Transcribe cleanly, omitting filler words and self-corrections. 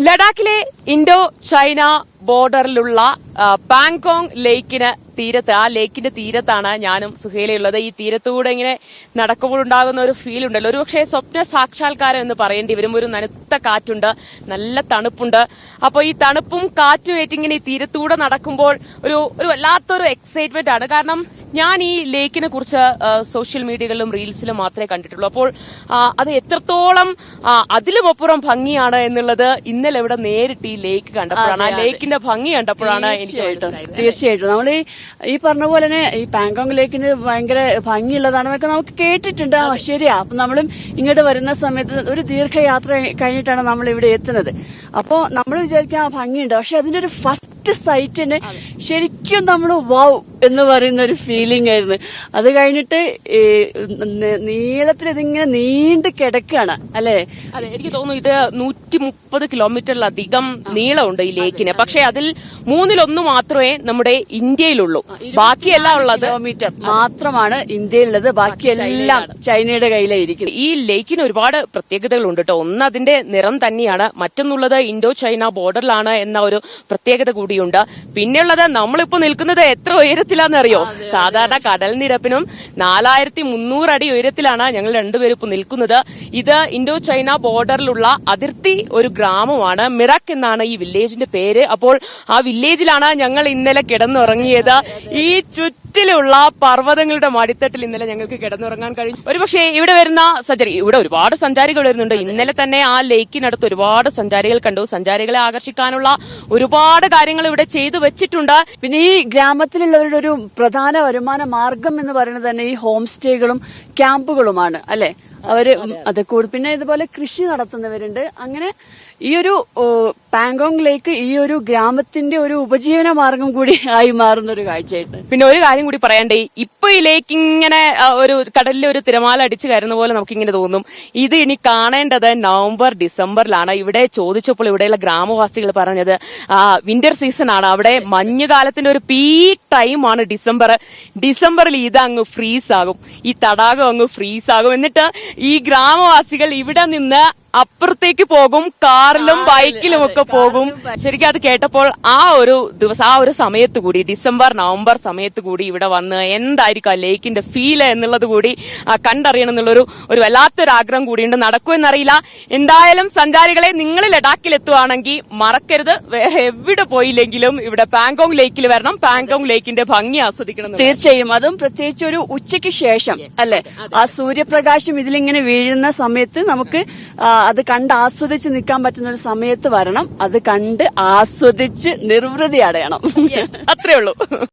ലഡാക്കിലെ Indo China ബോർഡറിലുള്ള Pangong ലേക്കിന് തീരത്ത്, ആ ലേക്കിന്റെ തീരത്താണ് ഞാനും സുഹേലയുള്ളത്. ഈ തീരത്തൂടെ ഇങ്ങനെ നടക്കുമ്പോൾ ഉണ്ടാകുന്ന ഒരു ഫീൽ ഉണ്ടല്ലോ, ഒരുപക്ഷെ സ്വപ്ന സാക്ഷാത്കാരം എന്ന് പറയേണ്ടി വരും. ഒരു നനുത്ത കാറ്റുണ്ട്, നല്ല തണുപ്പുണ്ട്. അപ്പോൾ ഈ തണുപ്പും കാറ്റും ഏറ്റിങ്ങനെ ഈ തീരത്തൂടെ നടക്കുമ്പോൾ ഒരു വല്ലാത്തൊരു എക്സൈറ്റ്മെന്റ് ആണ്. കാരണം ഞാൻ ഈ ലേക്കിനെ കുറിച്ച് സോഷ്യൽ മീഡിയകളിലും റീൽസിലും മാത്രമേ കണ്ടിട്ടുള്ളൂ. അപ്പോൾ അത് എത്രത്തോളം അതിലുമപ്പുറം ഭംഗിയാണ് എന്നുള്ളത് ഇന്നലെ ഇവിടെ നേരിട്ട് ഈ ലേക്ക് കണ്ടപ്പോഴാണ്, ആ ലേക്കിന്റെ ഭംഗി കണ്ടപ്പോഴാണ് എനിക്ക് തീർച്ചയായിട്ടും നമ്മൾ ഈ പറഞ്ഞ പോലെ തന്നെ ഈ പാങ്കോങ് ലേക്കിന് ഭയങ്കര ഭംഗിയുള്ളതാണെന്നൊക്കെ നമുക്ക് കേട്ടിട്ടുണ്ട്. ശരിയാ. അപ്പൊ നമ്മളും ഇങ്ങോട്ട് വരുന്ന സമയത്ത് ഒരു ദീർഘയാത്ര കഴിഞ്ഞിട്ടാണ് നമ്മൾ ഇവിടെ എത്തുന്നത്. അപ്പോൾ നമ്മൾ വിചാരിക്കാൻ ആ ഭംഗിയുണ്ട്, പക്ഷെ അതിന്റെ ഒരു ഫസ്റ്റ് സൈറ്റിന് ശരിക്കും നമ്മൾ വാവ് എന്ന് പറയുന്ന ഒരു ഫീലിംഗ് ആയിരുന്നു. അത് കഴിഞ്ഞിട്ട് നീളത്തിൽ ഇതിങ്ങനെ നീണ്ടു കിടക്കുകയാണ് അല്ലെ. അതെ, എനിക്ക് തോന്നുന്നു ഇത് 130 കിലോമീറ്ററിലധികം നീളമുണ്ട് ഈ ലേക്കിന്. പക്ഷെ അതിൽ 1/3 മാത്രമേ നമ്മുടെ ഇന്ത്യയിലുള്ളൂ. ബാക്കിയെല്ലാം ഉള്ളത് കിലോമീറ്റർ മാത്രമാണ് ഇന്ത്യയിലുള്ളത്. ബാക്കിയെല്ലാം ചൈനയുടെ കയ്യിലായിരിക്കും. ഈ ലേക്കിന് ഒരുപാട് പ്രത്യേകതകളുണ്ട് കേട്ടോ. ഒന്ന് അതിന്റെ നിറം തന്നെയാണ്, മറ്റൊന്നുള്ളത് ഇൻഡോ ചൈന ബോർഡറിലാണ് എന്ന ഒരു പ്രത്യേകത കൂടിയുണ്ട്. പിന്നെയുള്ളത് നമ്മളിപ്പോ നിൽക്കുന്നത് എത്ര ഉയരത്തിലാണെന്നറിയോ? സാധാരണ കടൽ നിരപ്പിനും 4300 അടി ഉയരത്തിലാണ് ഞങ്ങൾ രണ്ടുപേരും ഇപ്പൊ നിൽക്കുന്നത്. ഇത് ഇൻഡോ ചൈന ബോർഡറിലുള്ള അതിർത്തി ഒരു ഗ്രാമമാണ്. മിറക് എന്നാണ് ഈ വില്ലേജിന്റെ പേര്. അപ്പോൾ ആ വില്ലേജിലാണ് ഞങ്ങൾ ഇന്നലെ കിടന്നുറങ്ങിയത്. ഈ ചുറ്റിലുള്ള പർവ്വതങ്ങളുടെ മടിത്തട്ടിൽ ഇന്നലെ ഞങ്ങൾക്ക് കിടന്നുറങ്ങാൻ കഴിഞ്ഞു. ഒരുപക്ഷെ ഇവിടെ വരുന്ന ഇവിടെ ഒരുപാട് സഞ്ചാരികൾ വരുന്നുണ്ട്. ഇന്നലെ തന്നെ ആ ലേക്കിനടുത്ത് ഒരുപാട് സഞ്ചാരികൾ കണ്ടു. സഞ്ചാരികളെ ആകർഷിക്കാനുള്ള ഒരുപാട് കാര്യങ്ങൾ ഇവിടെ ചെയ്തു വെച്ചിട്ടുണ്ട്. പിന്നെ ഈ ഗ്രാമത്തിലുള്ളവരുടെ ഒരു പ്രധാന വരുമാന മാർഗം എന്ന് പറയുന്നത് തന്നെ ഈ ഹോം സ്റ്റേകളും ക്യാമ്പുകളുമാണ് അല്ലെ. അവര് അത് പിന്നെ ഇതുപോലെ കൃഷി നടത്തുന്നവരുണ്ട്. അങ്ങനെ ഈ ഒരു പാങ്കോങ് ലേക്ക് ഈ ഒരു ഗ്രാമത്തിന്റെ ഒരു ഉപജീവന മാർഗം കൂടി ആയി മാറുന്ന ഒരു കാഴ്ചയായിട്ട്. പിന്നെ ഒരു കാര്യം കൂടി പറയണ്ടേ, ഇപ്പൊ ഈ ലേക്ക് ഇങ്ങനെ ഒരു കടലിൽ ഒരു തിരമാല അടിച്ചു കയറുന്ന പോലെ നമുക്കിങ്ങനെ തോന്നും. ഇത് ഇനി കാണേണ്ടത് നവംബർ ഡിസംബറിലാണ്. ഇവിടെ ചോദിച്ചപ്പോൾ ഇവിടെയുള്ള ഗ്രാമവാസികൾ പറഞ്ഞത് വിന്റർ സീസൺ ആണ്. അവിടെ മഞ്ഞുകാലത്തിന്റെ ഒരു പീക്ക് ടൈമാണ് ഡിസംബറിൽ ഇത് അങ്ങ് ഫ്രീസ് ആകും, ഈ തടാകം അങ്ങ് ഫ്രീസ് ആകും. എന്നിട്ട് ഈ ഗ്രാമവാസികൾ ഇവിടെ നിന്ന് അപ്പുറത്തേക്ക് പോകും, കാറിലും ബൈക്കിലും ഒക്കെ പോകും. ശരിക്കും അത് കേട്ടപ്പോൾ ആ ഒരു ദിവസം, ആ ഒരു സമയത്ത് കൂടി, ഡിസംബർ നവംബർ സമയത്ത് കൂടി ഇവിടെ വന്ന് എന്തായിരിക്കും ആ ലേക്കിന്റെ ഫീല് എന്നുള്ളത് കൂടി കണ്ടറിയണം എന്നുള്ളൊരു വല്ലാത്തൊരു ആഗ്രഹം കൂടിയുണ്ട്. നടക്കുമെന്നറിയില്ല. എന്തായാലും സഞ്ചാരികളെ, നിങ്ങൾ ലഡാക്കിൽ എത്തുവാണെങ്കിൽ മറക്കരുത്, വേറെ എവിടെ പോയില്ലെങ്കിലും ഇവിടെ പാങ്കോങ് ലേക്കിൽ വരണം, പാങ്കോങ് ലേക്കിന്റെ ഭംഗി ആസ്വദിക്കണം. തീർച്ചയായും, അതും പ്രത്യേകിച്ച് ഒരു ഉച്ചയ്ക്ക് ശേഷം അല്ലെ. ആ സൂര്യപ്രകാശം ഇതിലിങ്ങനെ വീഴുന്ന സമയത്ത് നമുക്ക് അത് കണ്ട് ആസ്വദിച്ച് നിൽക്കാൻ പറ്റുന്ന ഒരു സമയത്ത് വരണം. അത് കണ്ട് ആസ്വദിച്ച് നിർവൃതി അടയണം. അത്രേ ഉള്ളൂ.